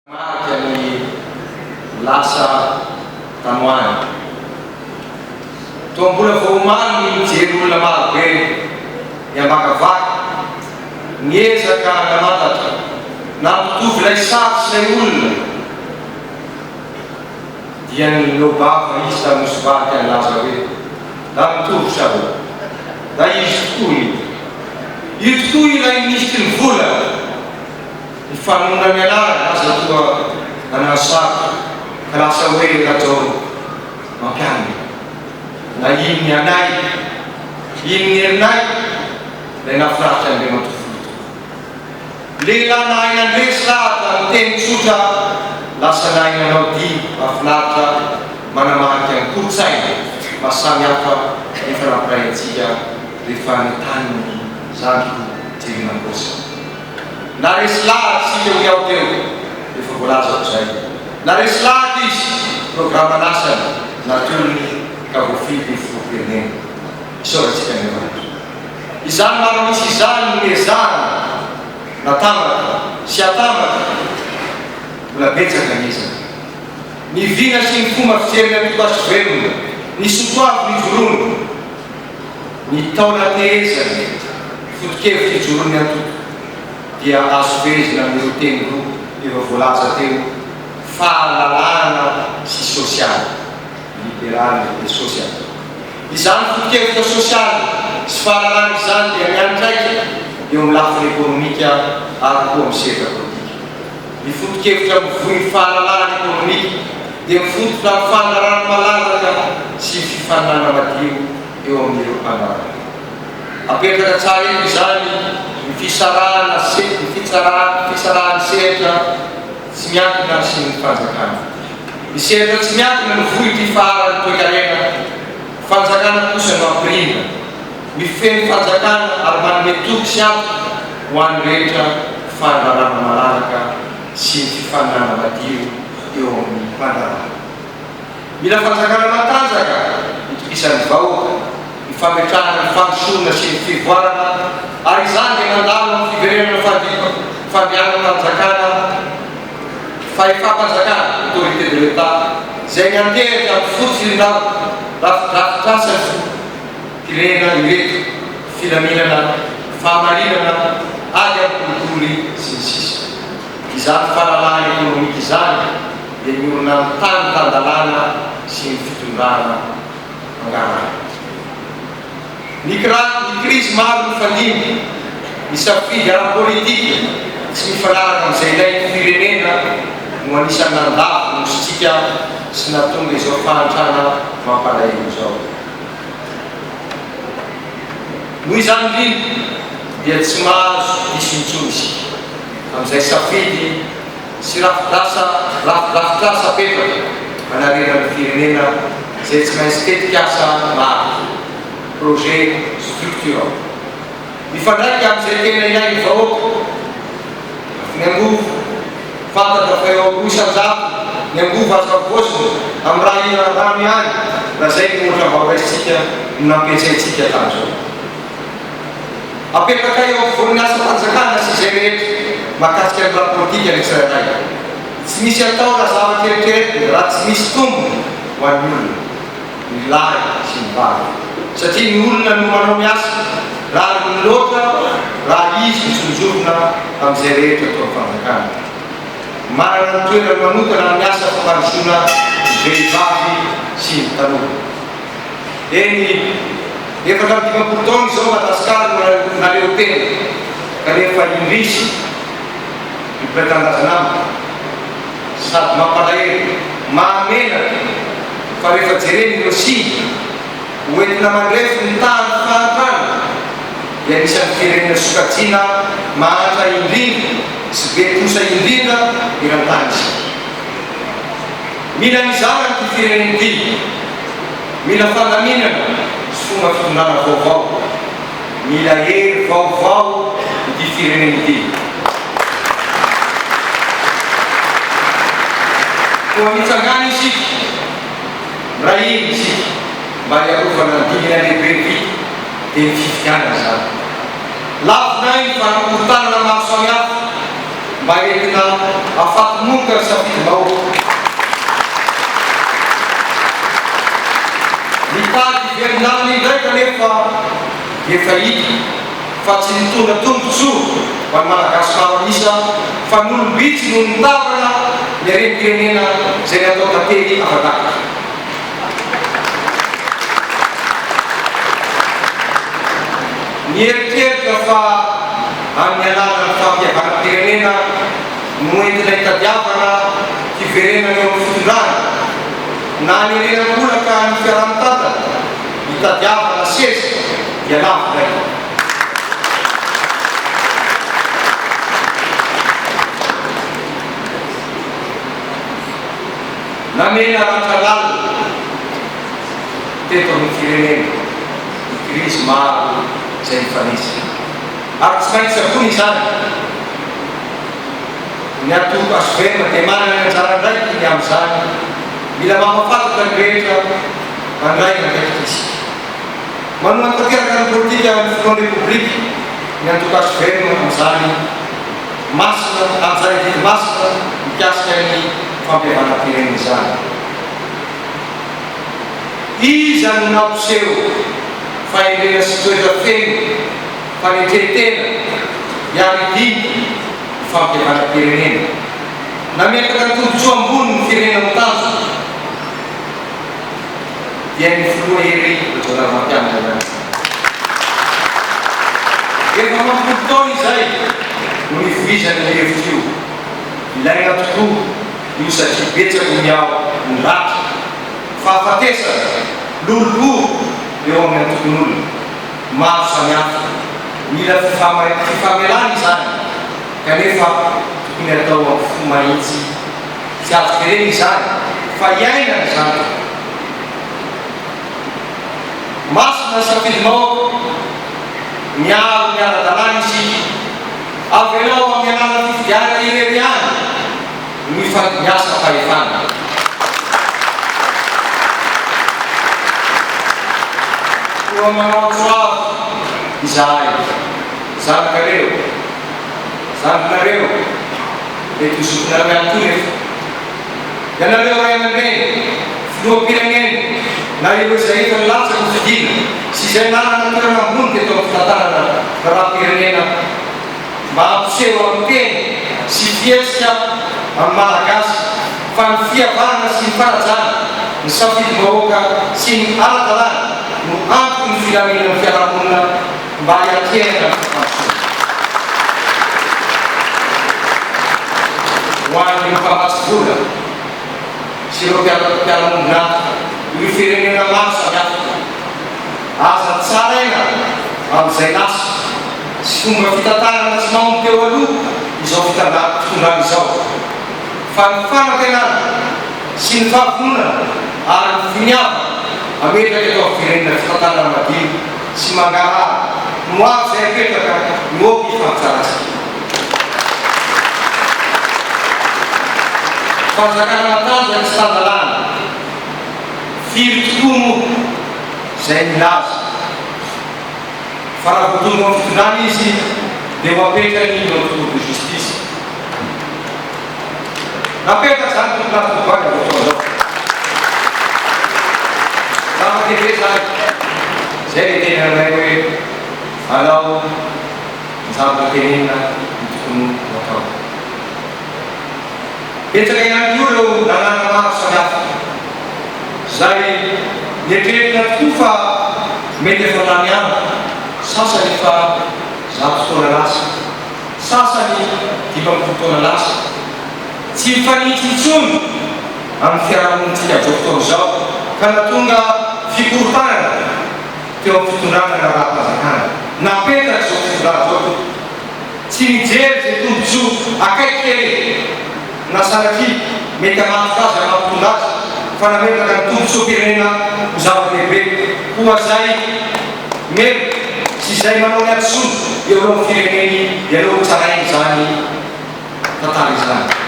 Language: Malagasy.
Ny lasa tamoany. Toa mbola vao omaly mijery olona marobe miamakavaky, miezaka namantatra nampitovy ilay sarotsy ilay olona dia ny lobava izy tamin'ny sovaty anylaza hoe da mitovy sabo da izy tokoa io tokoa ilay misy ny vola ny fanona mianara aza toa anasaka ka lasa hoe ratao mampianina na ino ny anay ino ny herinay lay nafinaritra Andriamanitra folo lehilahy nahay nandresy lahata ny teny tsotra lasa nahinanao di mafinaritra manamarika ny kolotsaina mahasamy hafa nefa nampiray antsika rehefa nytaniny zandriko jerimambosa na resy lahatra sika ho iaho teo efa voalazako zay na resy lahatra izy programa nasany natolony ka voafidy ny filopirenena isaorantsika Andriamanitra izany maro misy izany miezana natamaka sy atamaka mbola betsaka an'izany mivina sy ny fomba fijeriny tokasy velona ny sotoavy ny jorono ny taona tehezany fotokevitry jorony antoko dia azo vezina amin'ireo teny roa efa voalaza teo fahalalana sy sosialy liberaly e sosialy izany fotokevitra sosialy sy fahalalana izany dia miandraiky eo amin'ny lafiny ekonomika ary koa amin'ny sehatra politika ny fotokevitra mivoy ny fahalalana ekonomika dia mifototra amin'ny fandarana malalaka sy fifanana madio eo amin'ireo mpandarana apetraka tsara eto izany ny fisarahana fisarahany sehatra tsy miankina sy ny fanjakana ny sehatra tsy miankina ny vohitry faharany toe-karena fanjakana kosa no ampirina mifeny fanjakana ary manome toky sy ampy ho an'ny rehetra fandarana malalaka sy ny fifanana madio eo amin'ny mpandarana mila fanjakana matanjaka itokisan'ny vahoaka ny fametrahana ny fandosorana sy ny fivoarana ary izany dia mandalo amin'ny fiverenana fandehanana fanjakana fahefa-panjakana autorité de l'État zay ny antehitra amin'ny fotsiny rafitrasany tirena ireto filaminana fahamarinana ady amin'ny kolikoly sy ny sisa izany fahalalana ekonomika izany dia miorona amin'ny tany tandalana sy ny fitondrana angarana ny krizy maro ny fandimby ny safidy ara-politika tsy mifanaraka amin'izay ilainy firenena no anisany nandafo nositsika sy natonga izao fahantrana mampalahelo zao noho izany indrindra dia tsy mahazo disintsony isika amin'izay safidy sy rafitrasa petraka manarenan'ny firenena zay tsy maintsy tetikasa maro projet structurant mifandraiky amin'izay tena ilainy vahoaka ny angovo fantatra fa eo amboa isanjato ny angovo azo avosiny amin'ny raha inarano ihany na zay ny ohatra vahoaitsika no nampiatsaitsika tam'izao apetraka eo ampovoan'ny asa fanjakana sy izay rehetra mahakasika amin'ny raha politika ny tsirairay tsy misy atao raha zavatra eritreretina raha tsy misy tombony ho an'ny olona ny lahy sy ny vavy satria ny olona no manao miasa raha ny loatra raha izy misonjorona amin'izay rehetra atao fanjakana manana ny toerana manokana miasa fampandrosoana vehivavy sy ny tanora eny efatra amin'ny dimampolo taona izao Madagasikara naleo tena kanefa indrisy ny prétendant-janamiko sady mampalahelo mahamenaka fa rehefa jereny ireo sigy hoentina mandrefy ny tany fahantrana dia anisan'ny firenena sokajiana mahantra indrindra sy be kosa indrindra erantany isika mila mizara ny firenena ity mila fandaminana sy fomba fitondrana vaovao mila hery vaovao ity firenena ity koa mitsangana isika mirahiny isika mba hiarovana ny dinina lehibe vita dia ny fifidianana zany lavinay ny fanamportanana maro samihafa mba entina afaty-monika ny safidy-bahoaka. Mitady velinany indray kanefa efa hita fa tsy nitondra tombotsoa ho an'ny malagasy maro anisa fa nolombitsy no nitavana ny rem-pirenena zay natao tantely afadaka. Nieritreritra fa amin'ny alàna ny fampiavana-pirenena no entina hitadiavana fiverenana eo amin'ny fitondrana na nirenam-bola ka ny fiaraha-mitantana hitadiavana seza dia lafo ndray. Namena rantralala teto amin'ny firenena ny krizy maro zay nifanisy ary tsy maintsy savony izany. Ny atoko asoverina dia manana ny anjara ndraiky ny amin'izany mila mampafatatra ny rehetra mandray ny andraikitrisy manoa tanteraka ny politika ny filohan'ny repoblika ny atoko asoverina amin'izany masina amin'izany didy masina mikasika ny fampiavana-pirenena izany. Iza no nampiseho fahendrena sy toetra feno fanetretena hiary-didy fampiavana-pirenena nametaka ny tombotsoa ambony ny firenena mitanjona dia ny filoha ery Jonald Mampianatra. Efa mampolo taona izay no nivoizany ny hevitra io. Ilaina tokoa io satria betsaka miao ny ratra fahafatesana loloboro eo amin'ny antokon'olona maro samihafa mila fifamelana izany kanefa tokony atao amin'ny fo mahitsy tsy azo kerena izany fa iainana izany. Masina safidy-bahoaka miaro miara-dalàna izy avelao amin'ny alàna fifidianana irery ihany no ifandimbiasa fahefana. Koa manao soavy izahay zanakareo zanonareo mety hozotonareo ihany koa nefa ianareo ray aman-dreny filoham-pirenena na ireo izay efa nilatsaky ny fidina sy izay nanana toerana ambony teto amin'ny fitantarana raha-pirenena mba hampiseho amin'ny teny sy fihetsika amin'ny malagasy fa ny fihavanana sy ny farajana ny safidy-bahoaka sy ny ara-dalàna no antoko ny filaminana ny fiarahamonina mba hiatrehana ny fifansoana. Ho an'ny mpamatsy vola sy ireo mpiara-monina io firenena maro samihafa aza tsaraina amin'izay lasa sy fomba fitantarana tsy mahomby teo aloha izao fitondrana izao fa ny fanantenana sy ny fahavonona ary ny finiava ametraka eto amin'ny firenena fitantarana madio sy mangarara no avy izay apetraka miompy ifampitsaratsika. Fanjakana matanjaka tsy tandalàna firy tokoa moa izay milaza fa raha voatonga amin'ny fitondrana izy dia mapetrany eo amin'ny tour de justice. Napetraka zany tompolaty-kovaly amin'izao fotoana izao. Zava-dehibe zany zay le tena anay hoe alao ny zava-tenenina ny tokony atao. Betsaka ihany koa ireo lalàna maro samihafa zay nieritreritra tokoa fa mety efa lany ihany sasany efa 100 taona lasa sasany 15 taona lasa tsy mifanitsy intsony amin'ny fiarahamonitsika amin'izao fotoana izao ka natonga fikorotanana teo amin'ny fitondrana na raha-mpanjakana napetraka izao fitondrana izao tsy mijery zay tombotsoa akaiky kely na sanatria mety hamantoka azy hamampitonda azy fa nametraka ny tombotsoa-pirenena ho zava-dehibe koa zay mero sy izay manao ny atsony eo alohan'ny fireneny dia aloha tsarainy zany tantara izany.